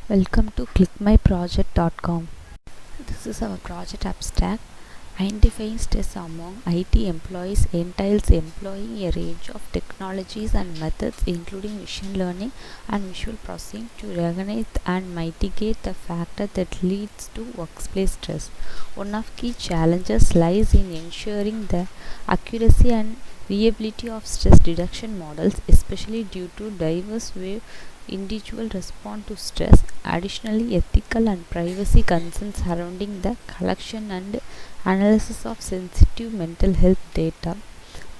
Welcome to ClickMyProject.com. This is our project abstract. Identifying stress among IT employees entails employing a range of technologies and methods including machine learning and visual processing to recognize and mitigate the factor that leads to workplace stress. One of key challenges lies in ensuring the accuracy and reliability of stress reduction models, especially due to diverse way individual respond to stress. Additionally, ethical and privacy concerns surrounding the collection and analysis of sensitive mental health data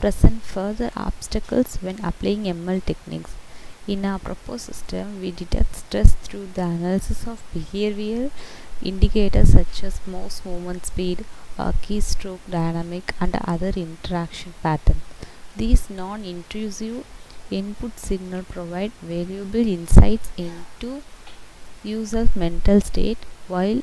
present further obstacles when applying ML techniques. In our proposed system, we detect stress through the analysis of behavioral indicators such as mouse movement speed, keystroke dynamic, and other interaction patterns. These non-intrusive input signal provide valuable insights into user's mental state while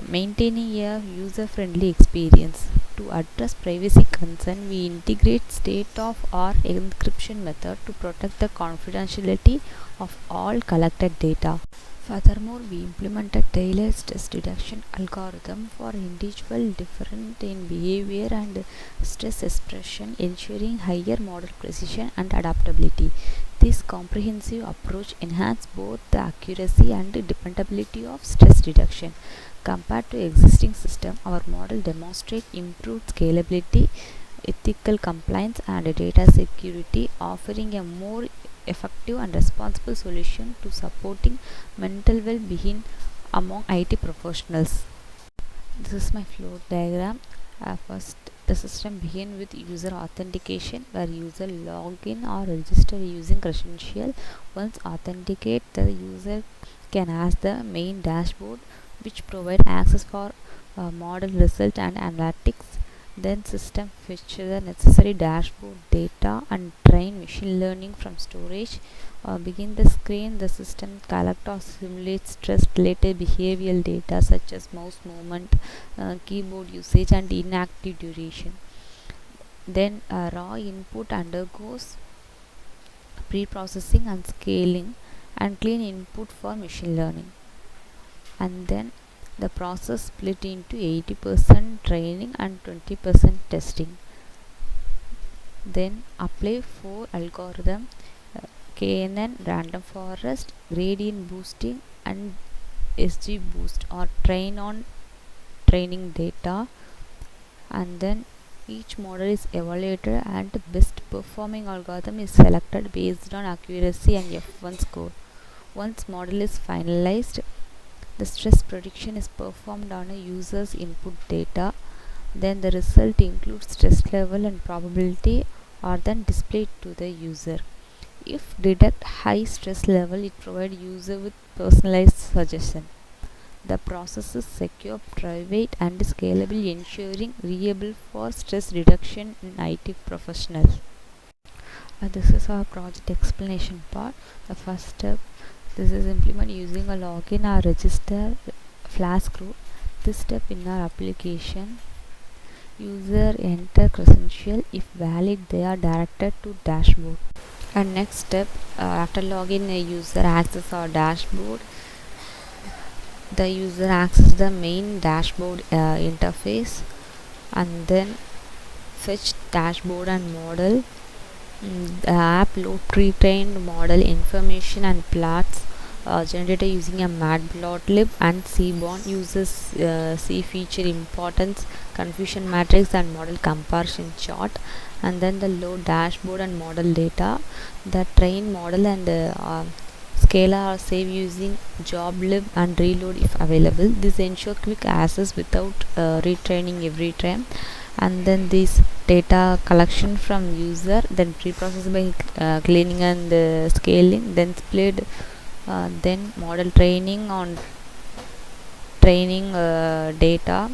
maintaining a user-friendly experience. To address privacy concern, we integrate state-of-art encryption method to protect the confidentiality of all collected data. Furthermore, we implemented tailored stress reduction algorithm for individual different in behavior and stress expression, ensuring higher model precision and adaptability. This comprehensive approach enhances both the accuracy and dependability of stress reduction. Compared to existing system, our model demonstrates improved scalability, ethical compliance, and data security, offering a more effective and responsible solution to supporting mental well-being among IT professionals. This is my flow diagram. First, the system begins with user authentication, where user log in or register using credential. Once authenticated, the user can access the main dashboard, which provides access for model result and analytics. Then system fetch the necessary dashboard data and train machine learning from storage. Begin the screen, the system collect or simulates stress related behavioral data such as mouse movement, keyboard usage, and inactive duration. Then raw input undergoes pre-processing and scaling and clean input for machine learning. And then the process split into 80% training and 20% testing. Then apply 4 algorithm, KNN, random forest, gradient boosting, and SG boost, or train on training data. And then each model is evaluated and the best performing algorithm is selected based on accuracy and F1 score. Once model is finalized, the stress prediction is performed on a user's input data. Then the result includes stress level and probability are then displayed to the user. If detect high stress level, it provides user with personalized suggestion. The process is secure, private, and scalable, ensuring reliable for stress reduction in IT professionals. This is our project explanation part. The first step, this is implement using a login or register Flask group. This step in our application, user enter credential. If valid, they are directed to dashboard. And next step, after login, a user access our dashboard. The user access the main dashboard interface, and then fetch dashboard and model. The app load pre-trained model information and plots generated using a matplotlib and Seaborn. Uses see feature importance, confusion matrix, and model comparison chart. And then the load dashboard and model data. The train model and Scala are saved using joblib and reload if available. This ensure quick access without retraining every time. And then this data collection from user, then pre-processed by cleaning and scaling, then split, then model training on training data,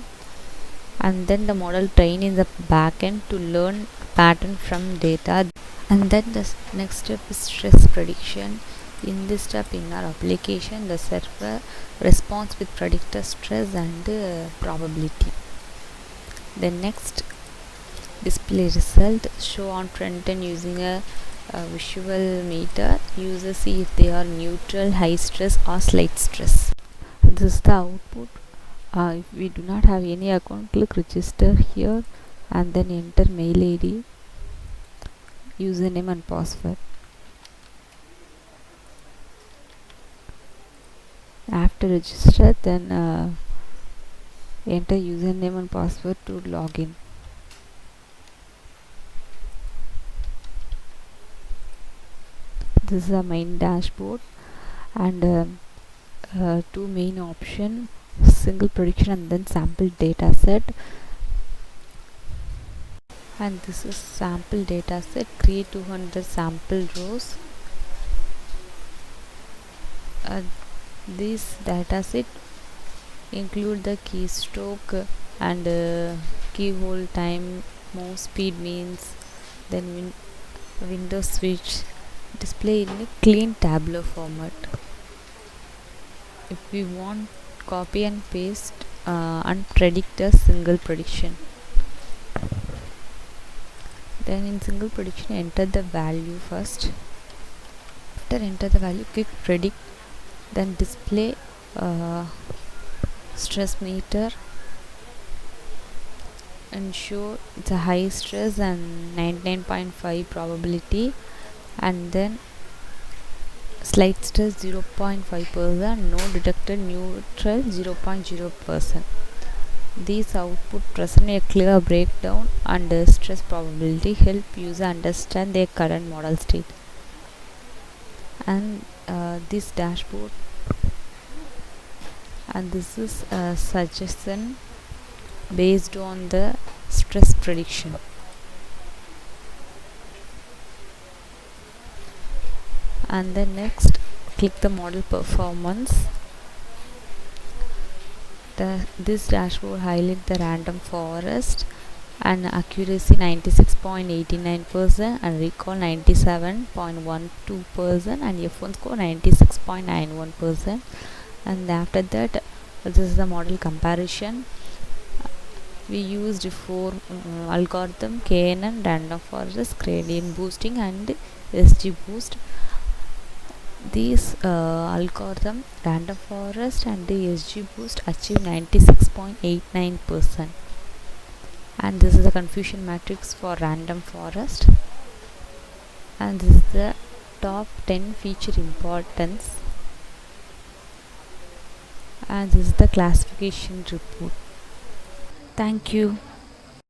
and then the model train in the backend to learn pattern from data. And then the next step is stress prediction. In this step in our application, the server responds with predictor stress and probability. The next, display result show on front end using a visual meter. Users see if they are neutral, high stress or slight stress. This is the output. If we do not have any account, click register here and then enter mail ID, username and password. After register, then enter username and password to login. This is the main dashboard, and two main option: single prediction and then sample data set. And this is sample data set. Create 200 sample rows. This data set include the keystroke and key hold time, mouse speed means, then window switch. Display in a clean tabular format. If we want, copy and paste and predict a single prediction. Then in single prediction, enter the value first. After enter the value, click predict, then display stress meter and show it's a high stress and 99.5 probability, and then slight stress 0.5%, no detected, neutral 0.0%. These output present a clear breakdown and stress probability, help user understand their current model state. And this dashboard, and this is a suggestion based on the stress prediction. And then next, click the model performance. This dashboard highlight the random forest and accuracy 96.89% and recall 97.12% and F1 score 96.91%. And after that, this is the model comparison. We used four algorithm: KNN, random forest, gradient boosting and SG boost. These algorithm, random forest and the SG boost, achieve 96.89%. And this is the confusion matrix for random forest. And this is the top 10 feature importance. And this is the classification report. Thank you.